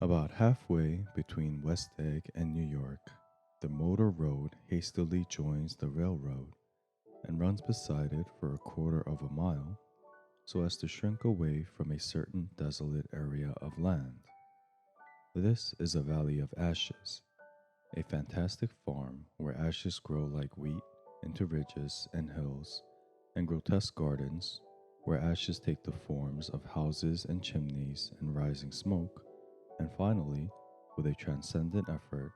About halfway between West Egg and New York, the motor road hastily joins the railroad and runs beside it for a quarter of a mile so as to shrink away from a certain desolate area of land. This is a valley of ashes, a fantastic farm where ashes grow like wheat into ridges and hills, and grotesque gardens where ashes take the forms of houses and chimneys and rising smoke, and finally, with a transcendent effort,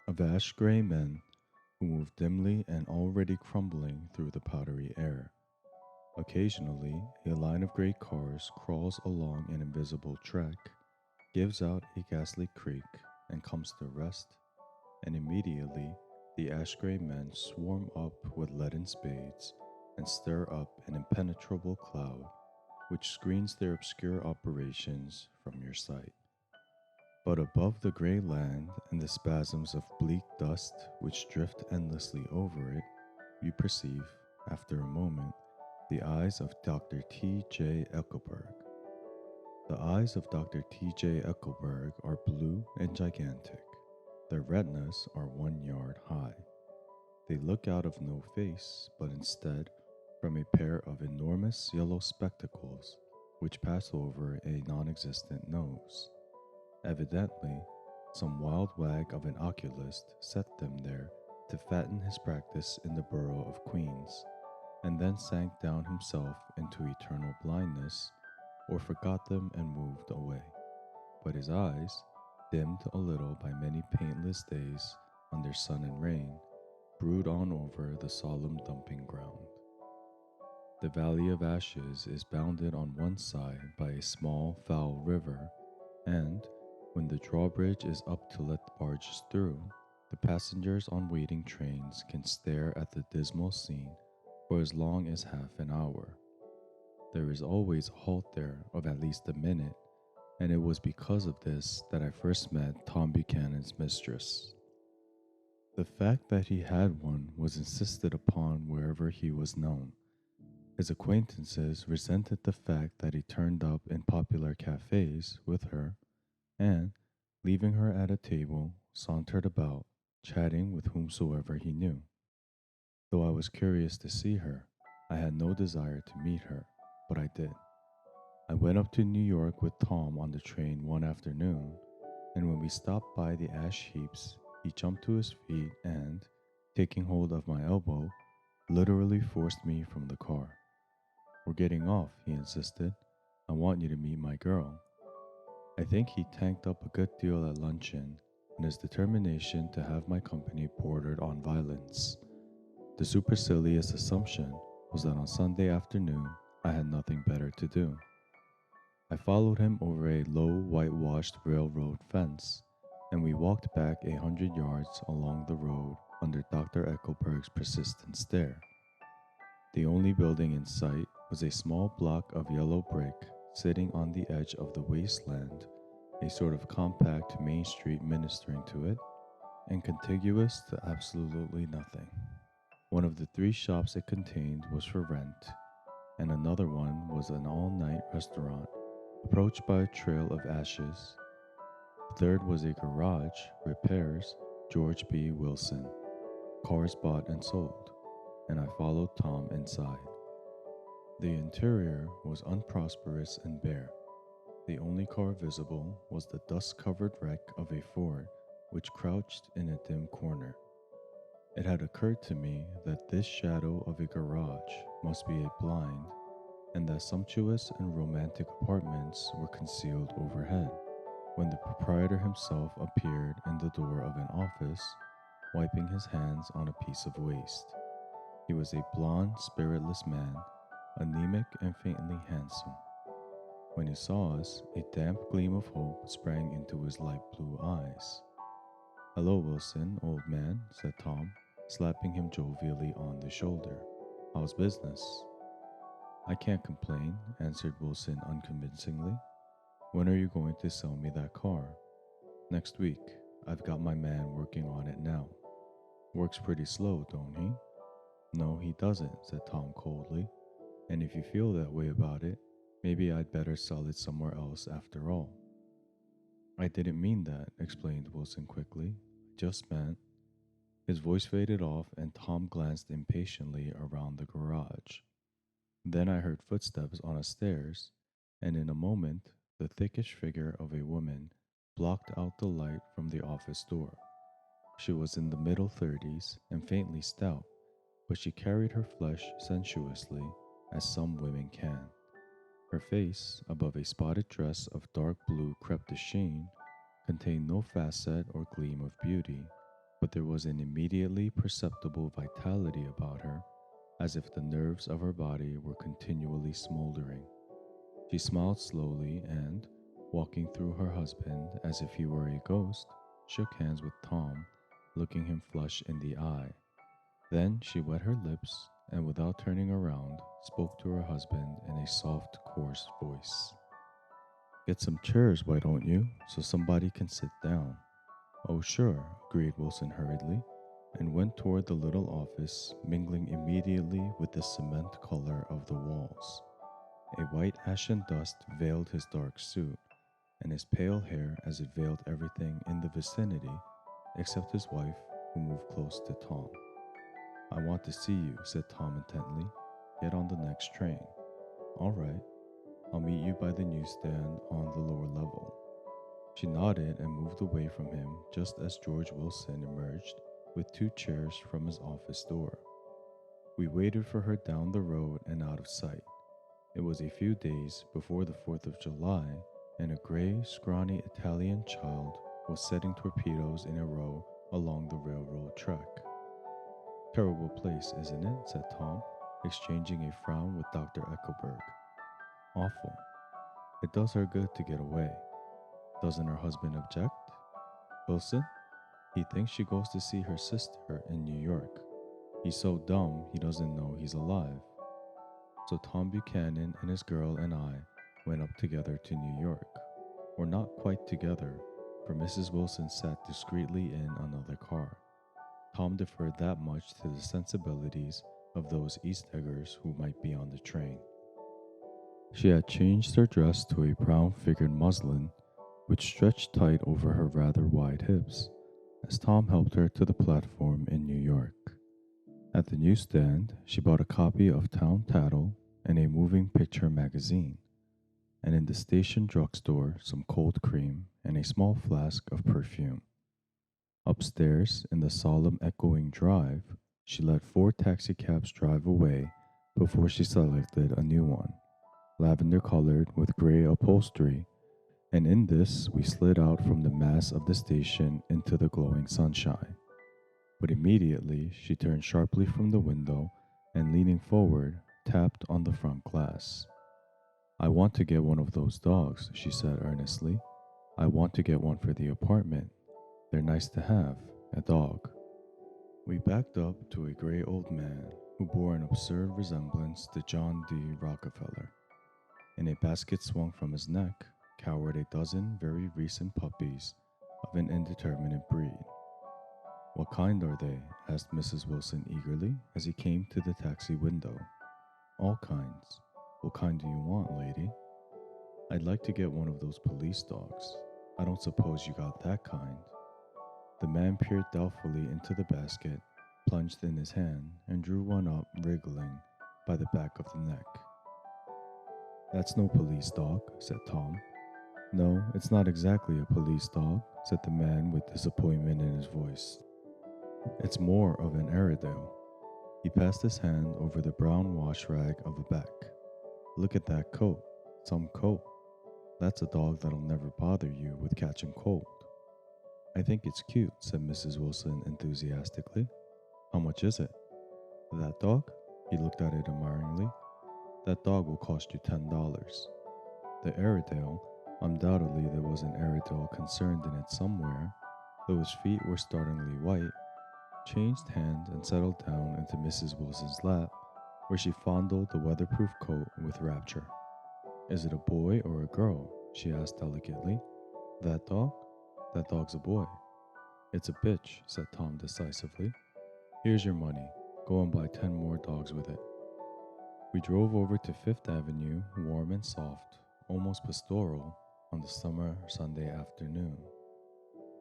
of ash gray men who move dimly and already crumbling through the powdery air. Occasionally, a line of gray cars crawls along an invisible track, gives out a ghastly creak, and comes to rest, and immediately the ash gray men swarm up with leaden spades and stir up an impenetrable cloud which screens their obscure operations from your sight. But above the gray land and the spasms of bleak dust which drift endlessly over it, you perceive, after a moment, the eyes of Dr. T. J. Eckelberg. The eyes of Dr. T. J. Eckelberg are blue and gigantic. Their retinas are 1 yard high. They look out of no face, but instead from a pair of enormous yellow spectacles which pass over a non existent nose. Evidently, some wild wag of an oculist set them there to fatten his practice in the borough of Queens, and then sank down himself into eternal blindness, or forgot them and moved away. But his eyes, dimmed a little by many paintless days under sun and rain, brood on over the solemn dumping ground. The Valley of Ashes is bounded on one side by a small, foul river, and, when the drawbridge is up to let the barges through, the passengers on waiting trains can stare at the dismal scene for as long as half an hour. There is always a halt there of at least a minute, and it was because of this that I first met Tom Buchanan's mistress. The fact that he had one was insisted upon wherever he was known. His acquaintances resented the fact that he turned up in popular cafes with her and, leaving her at a table, sauntered about, chatting with whomsoever he knew. Though I was curious to see her, I had no desire to meet her, but I did. I went up to New York with Tom on the train one afternoon, and when we stopped by the ash heaps, he jumped to his feet and, taking hold of my elbow, literally forced me from the car. "We're getting off," he insisted. "I want you to meet my girl." I think he tanked up a good deal at luncheon, and his determination to have my company bordered on violence. The supercilious assumption was that on Sunday afternoon I had nothing better to do. I followed him over a low whitewashed railroad fence, and we walked back 100 yards along the road under Dr. Eckelberg's persistent stare. The only building in sight was a small block of yellow brick sitting on the edge of the wasteland, a sort of compact main street ministering to it, and contiguous to absolutely nothing. One of the 3 shops it contained was for rent, and another one was an all-night restaurant approached by a trail of ashes. The third was a garage, repairs, George B. Wilson, cars bought and sold, and I followed Tom inside. The interior was unprosperous and bare. The only car visible was the dust-covered wreck of a Ford which crouched in a dim corner. It had occurred to me that this shadow of a garage must be a blind, and that sumptuous and romantic apartments were concealed overhead, when the proprietor himself appeared in the door of an office, wiping his hands on a piece of waste. He was a blond, spiritless man, anemic and faintly handsome. When he saw us, a damp gleam of hope sprang into his light blue eyes. "Hello, Wilson, old man," said Tom, slapping him jovially on the shoulder. "How's business?" "I can't complain," answered Wilson unconvincingly. "When are you going to sell me that car?" "Next week. I've got my man working on it now." "Works pretty slow, don't he?" "No, he doesn't," said Tom coldly. "And if you feel that way about it, maybe I'd better sell it somewhere else after all." I I didn't mean that, explained Wilson quickly. Just meant. His voice faded off, and Tom glanced impatiently around the garage. Then I heard footsteps on the stairs, and in a moment, the thickish figure of a woman blocked out the light from the office door. She was in the middle 30s and faintly stout, but she carried her flesh sensuously, as some women can. Her face, above a spotted dress of dark blue crepe de chine, contained no facet or gleam of beauty, but there was an immediately perceptible vitality about her, as if the nerves of her body were continually smoldering. She smiled slowly and, walking through her husband as if he were a ghost, shook hands with Tom, looking him flush in the eye. Then she wet her lips and, without turning around, spoke to her husband in a soft, coarse voice. Get some chairs, why don't you, so somebody can sit down? Oh, sure, agreed Wilson hurriedly, and went toward the little office, mingling immediately with the cement color of the walls. A white ashen dust veiled his dark suit, and his pale hair as it veiled everything in the vicinity except his wife, who moved close to Tom. I want to see you, said Tom intently. Get on the next train. All right, I'll meet you by the newsstand on the lower level. She nodded and moved away from him just as George Wilson emerged with 2 chairs from his office door. We waited for her down the road and out of sight. It was a few days before the 4th of July, and a gray, scrawny Italian child was setting torpedoes in a row along the railroad track. Terrible place, isn't it? Said Tom, exchanging a frown with Dr. Eckelberg. Awful. It does her good to get away. Doesn't her husband object? Wilson? He thinks she goes to see her sister in New York. He's so dumb he doesn't know he's alive. So Tom Buchanan and his girl and I went up together to New York. Or not quite together, for Mrs. Wilson sat discreetly in another car. Tom deferred that much to the sensibilities of those East Eggers who might be on the train. She had changed her dress to a brown-figured muslin, which stretched tight over her rather wide hips, as Tom helped her to the platform in New York. At the newsstand, she bought a copy of Town Tattle and a moving picture magazine, and in the station drugstore some cold cream and a small flask of perfume. Upstairs, in the solemn echoing drive, she let 4 taxicabs drive away before she selected a new one, lavender-colored with gray upholstery, and in this we slid out from the mass of the station into the glowing sunshine. But immediately she turned sharply from the window and, leaning forward, tapped on the front glass. I want to get one of those dogs, she said earnestly. I want to get one for the apartment. They're nice to have, a dog. We backed up to a gray old man who bore an absurd resemblance to John D. Rockefeller. In a basket swung from his neck cowered a dozen very recent puppies of an indeterminate breed. What kind are they? Asked Mrs. Wilson eagerly as he came to the taxi window. All kinds. What kind do you want, lady? I'd like to get one of those police dogs. I don't suppose you got that kind. The man peered doubtfully into the basket, plunged in his hand, and drew one up, wriggling, by the back of the neck. That's no police dog, said Tom. No, it's not exactly a police dog, said the man with disappointment in his voice. It's more of an Airedale. He passed his hand over the brown wash rag of a back. Look at that coat. Some coat. That's a dog that'll never bother you with catching cold. I think it's cute, said Mrs. Wilson enthusiastically. How much is it? That dog? He looked at it admiringly. That dog will cost you $10. The Airedale, undoubtedly there was an Airedale concerned in it somewhere, though his feet were startlingly white, changed hands and settled down into Mrs. Wilson's lap, where she fondled the weatherproof coat with rapture. Is it a boy or a girl? She asked delicately. That dog? That dog's a boy. It's a bitch, said Tom decisively. Here's your money. Go and buy 10 more dogs with it. We drove over to Fifth Avenue, warm and soft, almost pastoral, on the summer Sunday afternoon.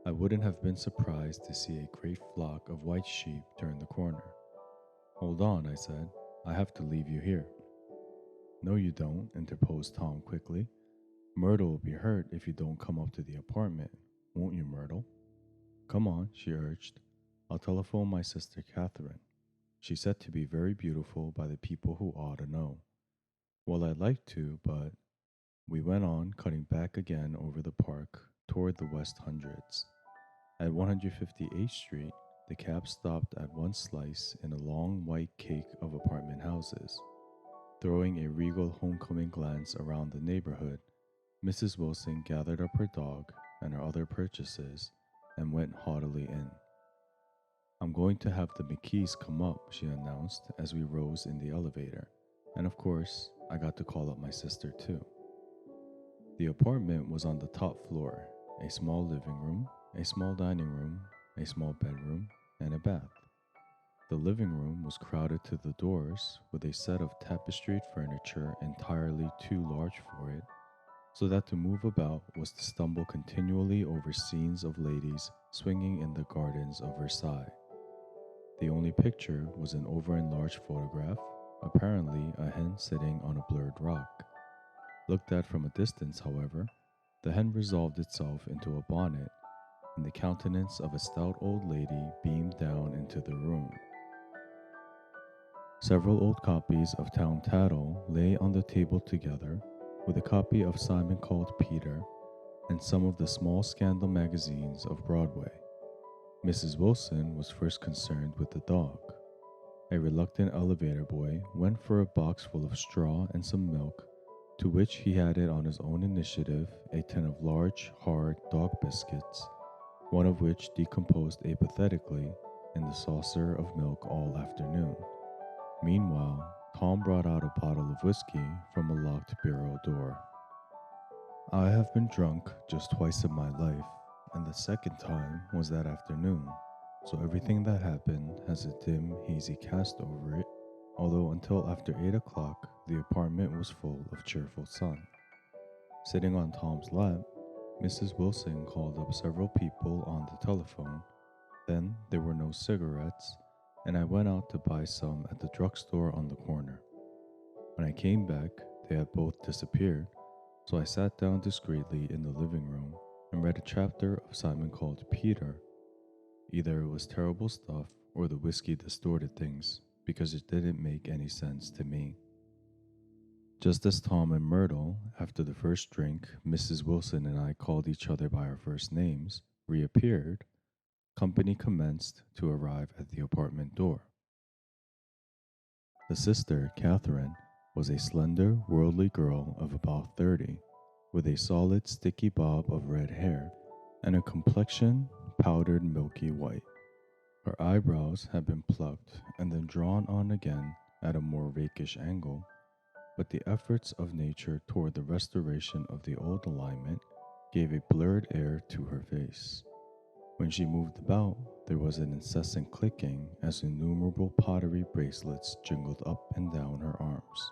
I wouldn't have been surprised to see a great flock of white sheep turn the corner. "Hold on," I said. "I have to leave you here." "No, you don't," interposed Tom quickly. "Myrtle will be hurt if you don't come up to the apartment. Won't you, Myrtle?" "Come on," she urged. "I'll telephone my sister Catherine. She's said to be very beautiful by the people who ought to know." "Well, I'd like to, but—" We went on, cutting back again over the park toward the West Hundreds. At 158th Street, the cab stopped at one slice in a long white cake of apartment houses. Throwing a regal homecoming glance around the neighborhood, Mrs. Wilson gathered up her dog and her other purchases and went haughtily in. "I'm going to have the McKees come up," she announced as we rose in the elevator, and of course, I got to call up my sister too. The apartment was on the top floor, a small living room, a small dining room, a small bedroom, and a bath. The living room was crowded to the doors with a set of tapestried furniture entirely too large for it, so that to move about was to stumble continually over scenes of ladies swinging in the gardens of Versailles. The only picture was an over-enlarged photograph, apparently a hen sitting on a blurred rock. Looked at from a distance, however, the hen resolved itself into a bonnet, and the countenance of a stout old lady beamed down into the room. Several old copies of Town Tattle lay on the table together with a copy of Simon Called Peter and some of the small scandal magazines of Broadway. Mrs. Wilson was first concerned with the dog. A reluctant elevator boy went for a box full of straw and some milk, to which he added on his own initiative a tin of large, hard dog biscuits, one of which decomposed apathetically in the saucer of milk all afternoon. Meanwhile, Tom brought out a bottle of whiskey from a locked bureau door. I have been drunk just twice in my life, and the second time was that afternoon, so everything that happened has a dim, hazy cast over it, although until after 8 o'clock, the apartment was full of cheerful sun. Sitting on Tom's lap, Mrs. Wilson called up several people on the telephone. Then there were no cigarettes, and I went out to buy some at the drugstore on the corner. When I came back, they had both disappeared, so I sat down discreetly in the living room and read a chapter of Simon Called Peter. Either it was terrible stuff or the whiskey distorted things, because it didn't make any sense to me. Just as Tom and Myrtle, after the first drink Mrs. Wilson and I called each other by our first names, reappeared, company commenced to arrive at the apartment door. The sister, Catherine, was a slender, worldly girl of about 30, with a solid, sticky bob of red hair and a complexion powdered milky white. Her eyebrows had been plucked and then drawn on again at a more rakish angle, but the efforts of nature toward the restoration of the old alignment gave a blurred air to her face. When she moved about, there was an incessant clicking as innumerable pottery bracelets jingled up and down her arms.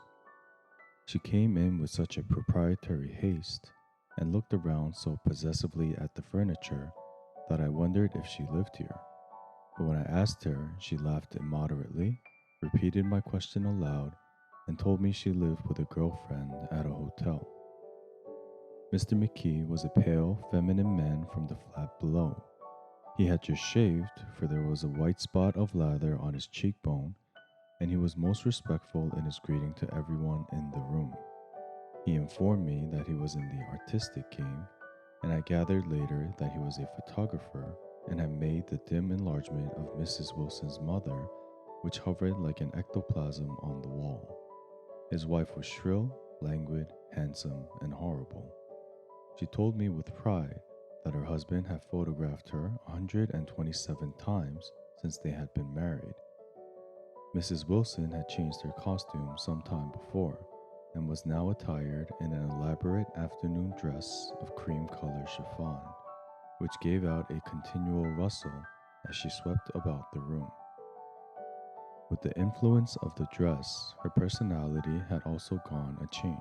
She came in with such a proprietary haste and looked around so possessively at the furniture that I wondered if she lived here. But when I asked her, she laughed immoderately, repeated my question aloud, and told me she lived with a girlfriend at a hotel. Mr. McKee was a pale, feminine man from the flat below. He had just shaved, for there was a white spot of lather on his cheekbone, and he was most respectful in his greeting to everyone in the room. He informed me that he was in the artistic game, and I gathered later that he was a photographer and had made the dim enlargement of Mrs. Wilson's mother, which hovered like an ectoplasm on the wall. His wife was shrill, languid, handsome, and horrible. She told me with pride that her husband had photographed her 127 times since they had been married. Mrs. Wilson had changed her costume some time before and was now attired in an elaborate afternoon dress of cream-colored chiffon, which gave out a continual rustle as she swept about the room. With the influence of the dress, her personality had also gone a change.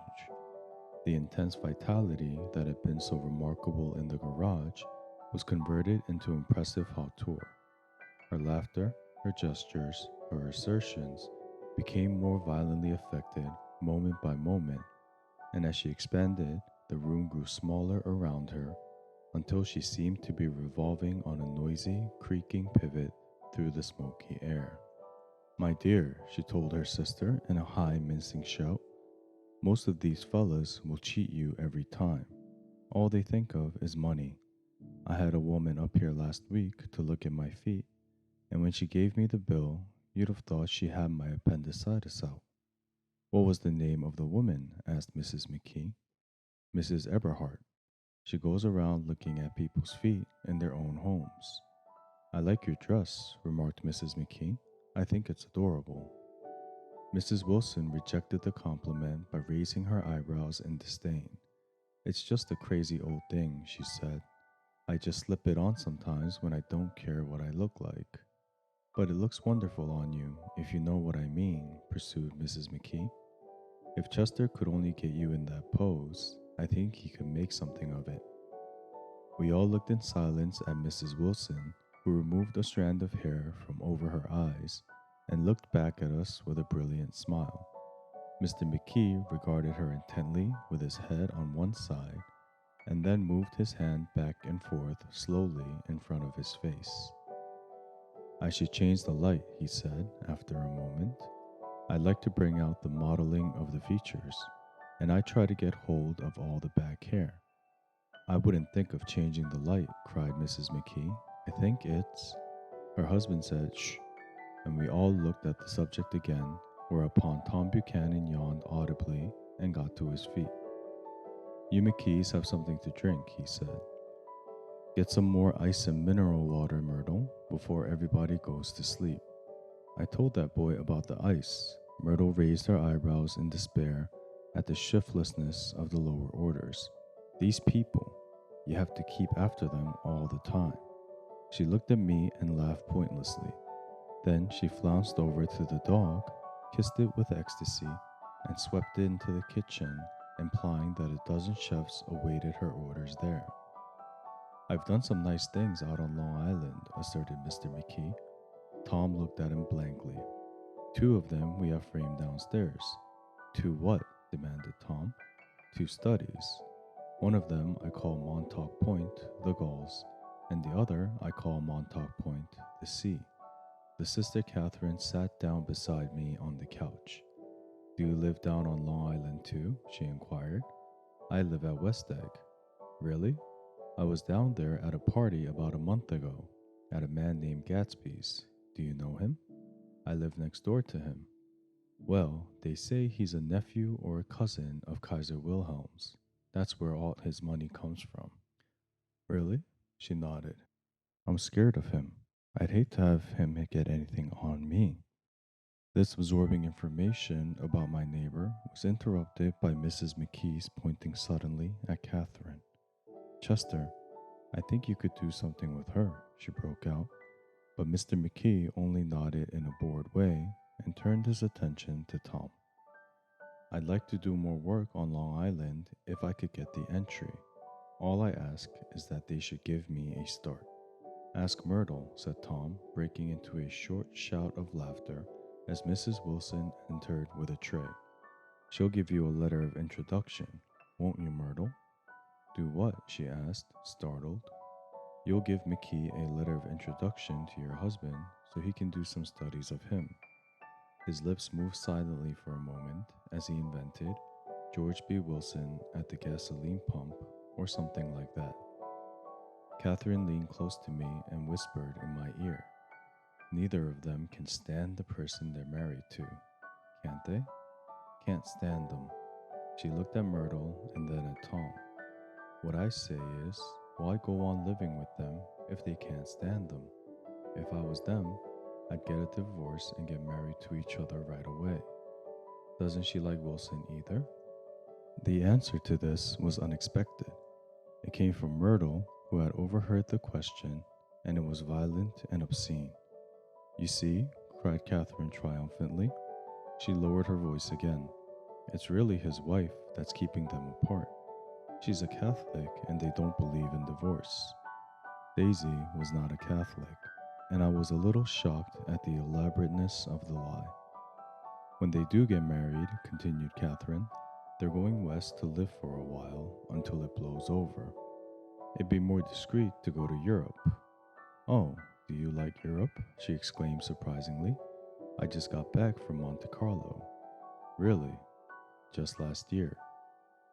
The intense vitality that had been so remarkable in the garage was converted into impressive hauteur. Her laughter, her gestures, her assertions became more violently affected moment by moment, and as she expanded, the room grew smaller around her until she seemed to be revolving on a noisy, creaking pivot through the smoky air. My dear, she told her sister in a high, mincing shout, most of these fellas will cheat you every time. All they think of is money. I had a woman up here last week to look at my feet, and when she gave me the bill, you'd have thought she had my appendicitis out. What was the name of the woman? Asked Mrs. McKee. Mrs. Eberhart. She goes around looking at people's feet in their own homes. I like your dress, remarked Mrs. McKee. I think it's adorable. Mrs. Wilson rejected the compliment by raising her eyebrows in disdain. It's just a crazy old thing, she said. I just slip it on sometimes when I don't care what I look like. But it looks wonderful on you, if you know what I mean, pursued Mrs. McKee. If Chester could only get you in that pose, I think he could make something of it. We all looked in silence at Mrs. Wilson, who removed a strand of hair from over her eyes and looked back at us with a brilliant smile. Mr. McKee regarded her intently with his head on one side and then moved his hand back and forth slowly in front of his face. I should change the light, he said after a moment. I'd like to bring out the modeling of the features, and I try to get hold of all the back hair. I wouldn't think of changing the light, cried Mrs. McKee. I think it's... Her husband said, shh, and we all looked at the subject again, whereupon Tom Buchanan yawned audibly and got to his feet. You McKees have something to drink, he said. Get some more ice and mineral water, Myrtle, before everybody goes to sleep. I told that boy about the ice. Myrtle raised her eyebrows in despair at the shiftlessness of the lower orders. These people, you have to keep after them all the time. She looked at me and laughed pointlessly. Then she flounced over to the dog, kissed it with ecstasy, and swept it into the kitchen, implying that a dozen chefs awaited her orders there. I've done some nice things out on Long Island, asserted Mr. McKee. Tom looked at him blankly. 2 of them we have framed downstairs. 2 what? Demanded Tom. 2 studies. One of them I call Montauk Point, the Gulls, and the other I call Montauk Point, the sea. The sister Catherine sat down beside me on the couch. Do you live down on Long Island too? She inquired. I live at West Egg. Really? I was down there at a party about a month ago, at a man named Gatsby's. Do you know him? I live next door to him. Well, they say he's a nephew or a cousin of Kaiser Wilhelm's. That's where all his money comes from. Really? She nodded. I'm scared of him. I'd hate to have him get anything on me. This absorbing information about my neighbor was interrupted by Mrs. McKee's pointing suddenly at Catherine. Chester, I think you could do something with her, she broke out. But Mr. McKee only nodded in a bored way and turned his attention to Tom. I'd like to do more work on Long Island if I could get the entry. All I ask is that they should give me a start. Ask Myrtle, said Tom, breaking into a short shout of laughter as Mrs. Wilson entered with a tray. She'll give you a letter of introduction, won't you, Myrtle? Do what? She asked, startled. You'll give McKee a letter of introduction to your husband so he can do some studies of him. His lips moved silently for a moment as he invented George B. Wilson at the gasoline pump or something like that. Catherine leaned close to me and whispered in my ear, neither of them can stand the person they're married to, can't they? Can't stand them. She looked at Myrtle and then at Tom. What I say is, why go on living with them if they can't stand them? If I was them, I'd get a divorce and get married to each other right away. Doesn't she like Wilson either? The answer to this was unexpected. It came from Myrtle, who had overheard the question, and it was violent and obscene. You see, cried Catherine triumphantly. She lowered her voice again. It's really his wife that's keeping them apart. She's a Catholic and they don't believe in divorce. Daisy was not a Catholic, and I was a little shocked at the elaborateness of the lie. When they do get married, continued Catherine, they're going west to live for a while until it blows over. It'd be more discreet to go to Europe. Oh, do you like Europe? She exclaimed surprisingly. I just got back from Monte Carlo. Really? Just last year.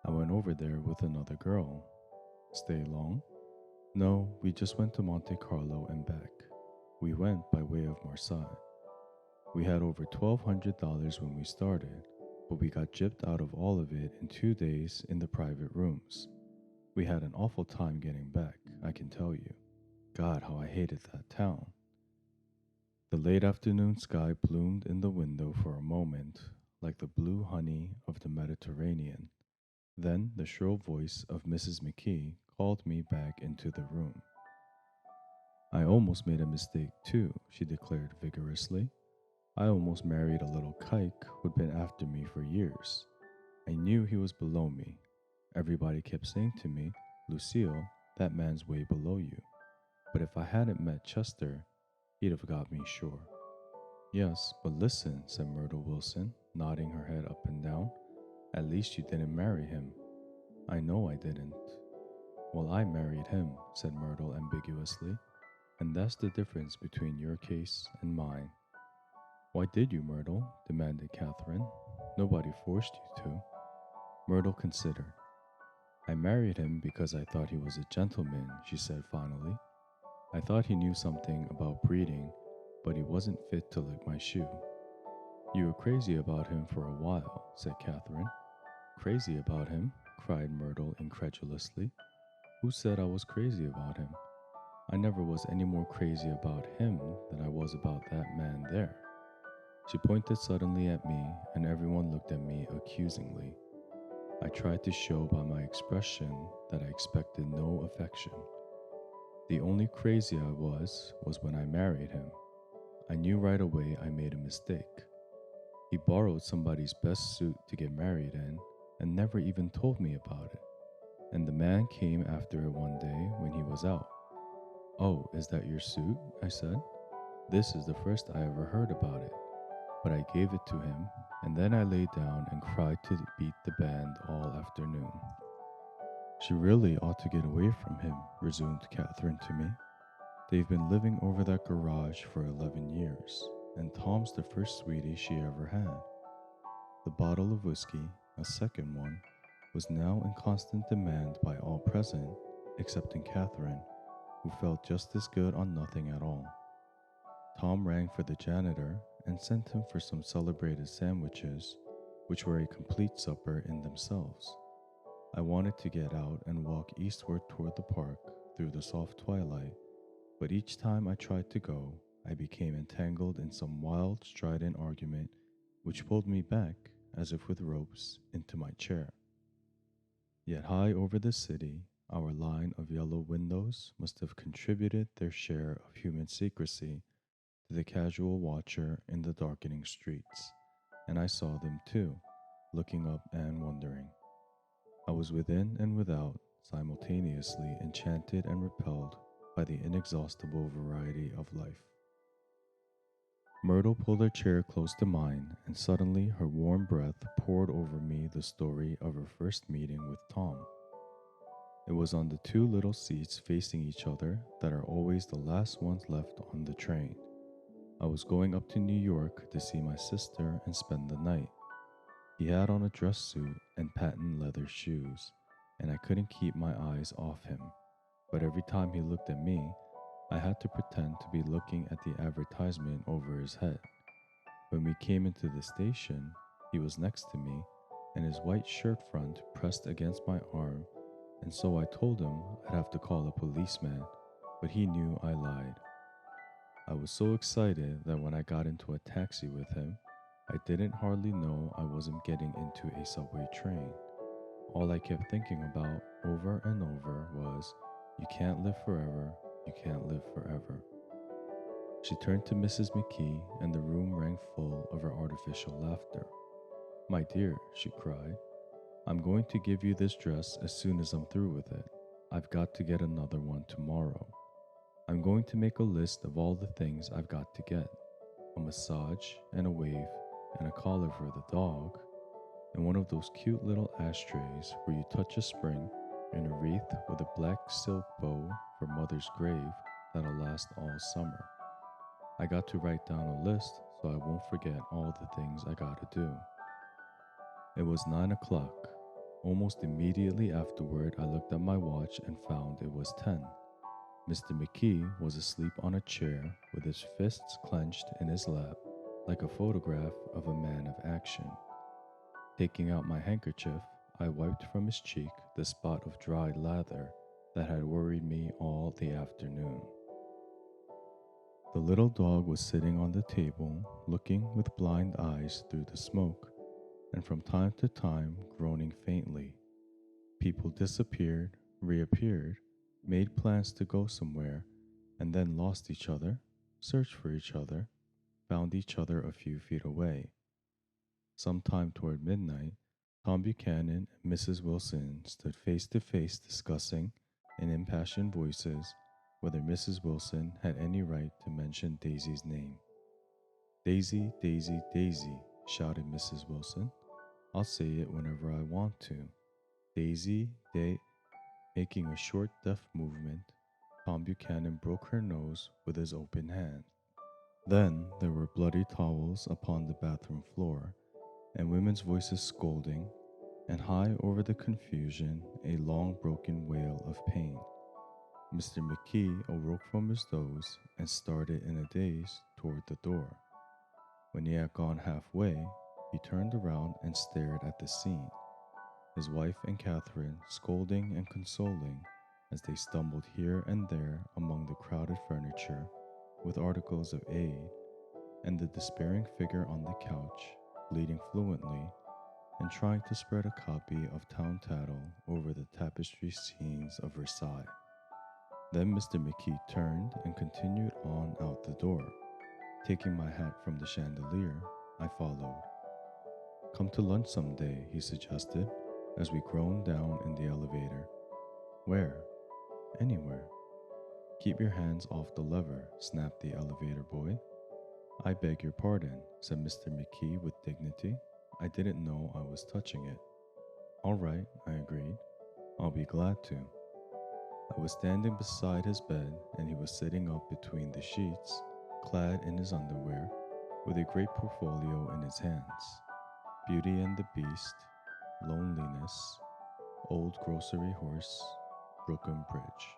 I went over there with another girl. Stay long? No, we just went to Monte Carlo and back. We went by way of Marseille. We had over $1,200 when we started, but we got gypped out of all of it in 2 days in the private rooms. We had an awful time getting back, I can tell you. God, how I hated that town. The late afternoon sky bloomed in the window for a moment, like the blue honey of the Mediterranean. Then the shrill voice of Mrs. McKee called me back into the room. I almost made a mistake too, she declared vigorously. I almost married a little kike who'd been after me for years. I knew he was below me. Everybody kept saying to me, Lucille, that man's way below you. But if I hadn't met Chester, he'd have got me sure. Yes, but listen, said Myrtle Wilson, nodding her head up and down. At least you didn't marry him. I know I didn't. Well, I married him, said Myrtle ambiguously, and that's the difference between your case and mine. Why did you, Myrtle? Demanded Catherine. Nobody forced you to. Myrtle considered. I married him because I thought he was a gentleman, she said finally. I thought he knew something about breeding, but he wasn't fit to lick my shoe. You were crazy about him for a while, said Catherine. Crazy about him? Cried Myrtle incredulously. Who said I was crazy about him? I never was any more crazy about him than I was about that man there. She pointed suddenly at me, and everyone looked at me accusingly. I tried to show by my expression that I expected no affection. The only crazy I was when I married him. I knew right away I made a mistake. He borrowed somebody's best suit to get married in and never even told me about it. And the man came after it one day when he was out. Oh, is that your suit? I said. This is the first I ever heard about it. But I gave it to him, and then I lay down and cried to beat the band all afternoon. She really ought to get away from him, resumed Catherine to me. They've been living over that garage for 11 years, and Tom's the first sweetie she ever had. The bottle of whiskey, a second one, was now in constant demand by all present, excepting Catherine, who felt just as good on nothing at all. Tom rang for the janitor and sent him for some celebrated sandwiches, which were a complete supper in themselves. I wanted to get out and walk eastward toward the park through the soft twilight, but each time I tried to go, I became entangled in some wild, strident argument which pulled me back, as if with ropes, into my chair. Yet high over the city, our line of yellow windows must have contributed their share of human secrecy to the casual watcher in the darkening streets, and I saw them too, looking up and wondering. I was within and without, simultaneously enchanted and repelled by the inexhaustible variety of life. Myrtle pulled her chair close to mine, and suddenly her warm breath poured over me the story of her first meeting with Tom. It was on the two little seats facing each other that are always the last ones left on the train. I was going up to New York to see my sister and spend the night. He had on a dress suit and patent leather shoes, and I couldn't keep my eyes off him. But every time he looked at me, I had to pretend to be looking at the advertisement over his head. When we came into the station, he was next to me, and his white shirt front pressed against my arm, and so I told him I'd have to call a policeman, but he knew I lied. I was so excited that when I got into a taxi with him, I didn't hardly know I wasn't getting into a subway train. All I kept thinking about over and over was, you can't live forever, you can't live forever. She turned to Mrs. McKee, and the room rang full of her artificial laughter. My dear, she cried, I'm going to give you this dress as soon as I'm through with it. I've got to get another one tomorrow. I'm going to make a list of all the things I've got to get. A massage and a wave and a collar for the dog, and one of those cute little ashtrays where you touch a spring, and a wreath with a black silk bow for Mother's grave that'll last all summer. I got to write down a list so I won't forget all the things I gotta do. It was 9 o'clock. Almost immediately afterward, I looked at my watch and found it was 10. Mr. McKee was asleep on a chair with his fists clenched in his lap, like a photograph of a man of action. Taking out my handkerchief, I wiped from his cheek the spot of dried lather that had worried me all the afternoon. The little dog was sitting on the table, looking with blind eyes through the smoke, and from time to time groaning faintly. People disappeared, reappeared, made plans to go somewhere, and then lost each other, searched for each other, found each other a few feet away. Sometime toward midnight, Tom Buchanan and Mrs. Wilson stood face to face discussing, in impassioned voices, whether Mrs. Wilson had any right to mention Daisy's name. Daisy, Daisy, Daisy, shouted Mrs. Wilson. I'll say it whenever I want to. Daisy, Making a short, deft movement, Tom Buchanan broke her nose with his open hand. Then there were bloody towels upon the bathroom floor, and women's voices scolding, and high over the confusion a long broken wail of pain. Mr. McKee awoke from his doze and started in a daze toward the door. When he had gone halfway, he turned around and stared at the scene, his wife and Catherine scolding and consoling as they stumbled here and there among the crowded furniture with articles of aid, and the despairing figure on the couch, bleeding fluently and trying to spread a copy of Town Tattle over the tapestry scenes of Versailles. Then Mr. McKee turned and continued on out the door. Taking my hat from the chandelier, I followed. Come to lunch someday, he suggested, as we groaned down in the elevator. Where? Anywhere. Keep your hands off the lever, snapped the elevator boy. I beg your pardon, said Mr. McKee with dignity. I didn't know I was touching it. All right, I agreed. I'll be glad to. I was standing beside his bed, and he was sitting up between the sheets, clad in his underwear, with a great portfolio in his hands. Beauty and the Beast, Loneliness, Old Grocery Horse, Brooklyn Bridge.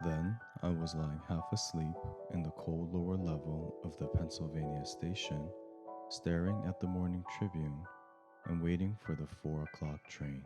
Then I was lying half asleep in the cold lower level of the Pennsylvania station, staring at the morning Tribune and waiting for the 4 o'clock train.